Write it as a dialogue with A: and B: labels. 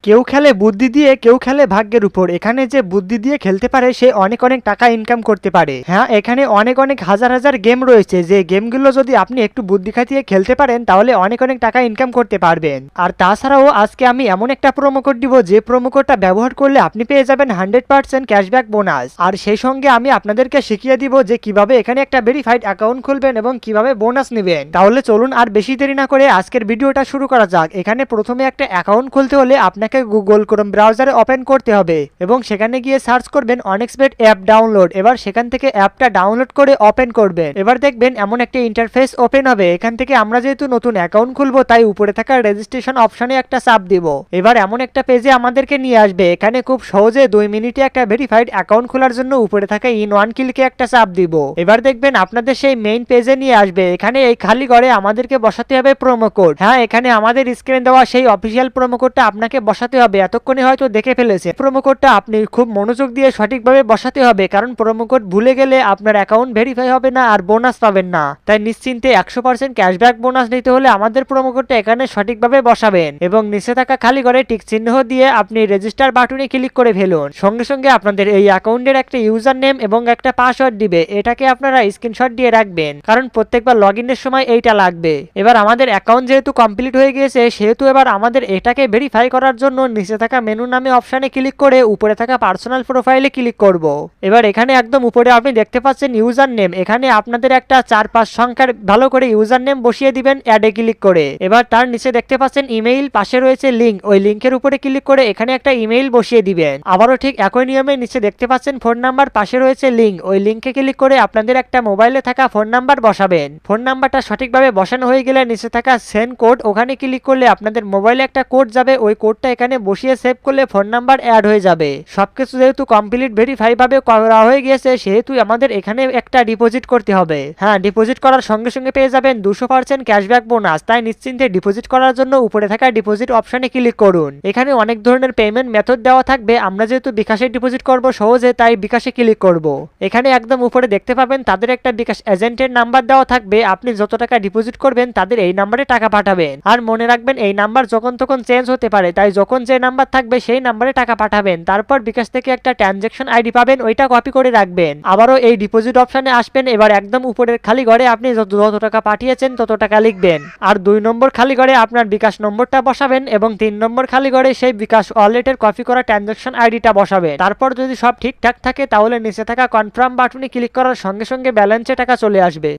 A: কেউ খেলে বুদ্ধি দিয়ে, কেউ খেলে ভাগ্যের উপর। এখানে যে বুদ্ধি দিয়ে খেলতে পারে সে অনেক অনেক টাকা ইনকাম করতে পারে। হ্যাঁ, এখানে অনেক অনেক হাজার হাজার গেম রয়েছে, যে গেমগুলো যদি আপনি একটু বুদ্ধি খাটিয়ে খেলতে পারেন তাহলে অনেক অনেক টাকা ইনকাম করতে পারবেন। আর তাছাড়াও আজকে আমি এমন একটা প্রোমো কোড দিব, যে প্রোমো কোডটা ব্যবহার করলে আপনি পেয়ে যাবেন 100% ক্যাশব্যাক বোনাস। আর সেই সঙ্গে আমি আপনাদেরকে শিখিয়ে দিব যে কিভাবে এখানে একটা ভেরিফাইড অ্যাকাউন্ট খুলবেন এবং কিভাবে বোনাস নেবেন। তাহলে চলুন আর বেশি দেরি না করে আজকের ভিডিওটা শুরু করা যাক। এখানে প্রথমে একটা অ্যাকাউন্ট খুলতে হলে আপনাকে গুগল ক্রোম ব্রাউজারে ওপেন করতে হবে এবং সেখানে গিয়ে সার্চ করবেন অনেক্সবেট অ্যাপ ডাউনলোড। এবার সেখান থেকে অ্যাপটা ডাউনলোড করে ওপেন করবেন। এবার দেখবেন এমন একটা ইন্টারফেস ওপেন হবে। এখান থেকে আমরা যেহেতু নতুন অ্যাকাউন্ট খুলবো তাই উপরে থাকা রেজিস্ট্রেশন অপশনে একটা চাপ দিব। এবার এমন একটা পেজে আমাদেরকে নিয়ে আসবে। এখানে খুব সহজে 2 মিনিটে একটা ভেরিফাইড অ্যাকাউন্ট খোলার জন্য উপরে থাকা ইন ওয়ান ক্লিকে একটা চাপ দিব। এবার দেখবেন আপনাদের সেই মেইন পেজে নিয়ে আসবে। এখানে এই খালি ঘরে আমাদেরকে বসাতে হবে প্রোমো কোড। হ্যাঁ, এখানে আমাদের স্ক্রিনে দেওয়া সেই অফিসিয়াল প্রোমো কোডটা আপনাকে বসাতে হবে। এতক্ষণে হয়তো দেখে ফেলেছে। প্রোমো কোডটা আপনি খুব মনোযোগ দিয়ে সঠিকভাবে বসাতে হবে, কারণ প্রোমো কোড ভুলে গেলে আপনার অ্যাকাউন্ট ভেরিফাই হবে না আর বোনাস পাবেন না। তাই নিশ্চিন্তে 100% ক্যাশব্যাক বোনাস নিতে হলে আমাদের প্রোমো কোডটা এখানে সঠিকভাবে বসাবেন এবং নিচে থাকা খালি ঘরে টিক চিহ্ন দিয়ে আপনি রেজিস্টার বাটনে ক্লিক করে ফেলুন। সঙ্গে সঙ্গে আপনাদের এই অ্যাকাউন্টের একটা ইউজার নেম এবং একটা পাসওয়ার্ড দিবে। এটাকে আপনারা স্ক্রিনশট দিয়ে রাখবেন, কারণ প্রত্যেকবার লগইনের সময় এইটা লাগবে। এবার আমাদের অ্যাকাউন্ট যেহেতু কমপ্লিট হয়ে গিয়েছে, সেহেতু এবার আমাদের এটাকে ভেরিফাই করার জন্য নিচে থাকা মেনু নামে অপশনে ক্লিক করে উপরে থাকা পার্সোনাল প্রোফাইলে ক্লিক করব। এবার এখানে একদম উপরে আপনি দেখতে পাচ্ছেন ইউজার নেম। এখানে আপনাদের একটা 4-5 সংখ্যার ভালো করে ইউজার নেম বসিয়ে দিবেন অ্যাডে ক্লিক করে। এবার তার নিচে দেখতে পাচ্ছেন ইমেইল, পাশে রয়েছে লিঙ্ক। ওই লিঙ্কের উপরে ক্লিক করে এখানে একটা ইমেইল বসিয়ে দিবেন। আবারও ঠিক একই নিয়মে নিচে দেখতে পাচ্ছেন ফোন নাম্বার, পাশে রয়েছে লিঙ্ক। ওই লিঙ্কে ক্লিক করে আপনাদের একটা মোবাইলে থাকা ফোন নাম্বার বসাবেন। ফোন নাম্বারটা সঠিকভাবে বসানো হয়ে গেলে নিচে থাকা সেন্ড কোড, ওখানে ক্লিক করলে আপনাদের মোবাইলে একটা কোড যাবে। ওই কোডটা এখানে বসিয়ে সেভ করলে ফোন নাম্বার অ্যাড হয়ে যাবে। সবকিছু যেহেতু কমপ্লিট ভেরিফাই ভাবে করা হয়ে গিয়েছে, সেহেতু আমাদের এখানে একটা ডিপোজিট করতে হবে। হ্যাঁ, ডিপোজিট করার সঙ্গে সঙ্গে পেয়ে যাবেন 200% ক্যাশব্যাক বোনাস। তাই নিশ্চিন্তে ডিপোজিট করার জন্য উপরে থাকা ডিপোজিট অপশনে ক্লিক করুন। এখানে অনেক ধরনের পেমেন্ট মেথড দেওয়া থাকবে। আমরা যেহেতু বিকাশে ডিপোজিট করব সহজে, তাই বিকাশে ক্লিক করব। এখানে একদম উপরে দেখতে পাবেন তাদের একটা বিকাশ এজেন্টের নাম্বার দেওয়া থাকবে। আপনি যত টাকা ডিপোজিট করবেন তাদের এই নাম্বারে টাকা পাঠাবেন। আর মনে রাখবেন এই নাম্বার যখন তখন চেঞ্জ হতে পারে, তাই যখন যে নাম্বার থাকবে সেই নাম্বারে টাকা পাঠাবেন। তারপর বিকাশ থেকে একটা ট্রানজ্যাকশন আইডি পাবেন, ওইটা কপি করে রাখবেন। আবারও এই ডিপোজিট অপশনে আসবেন। এবার একদম উপরের খালি ঘরে আপনি যত টাকা পাঠিয়েছেন তত টাকা লিখবেন। আর 2 নম্বর খালি ঘরে আপনার বিকাশ নম্বরটা বসাবেন এবং 3 নম্বর খালি ঘরে সেই বিকাশ ওয়ালেটের কপি করা ট্রানজ্যাকশন আইডিটা বসাবেন। তারপর যদি সব ঠিকঠাক থাকে তাহলে নিচে থাকা কনফার্ম বাটনে ক্লিক করার সঙ্গে সঙ্গে ব্যালেন্সে টাকা চলে আসবে।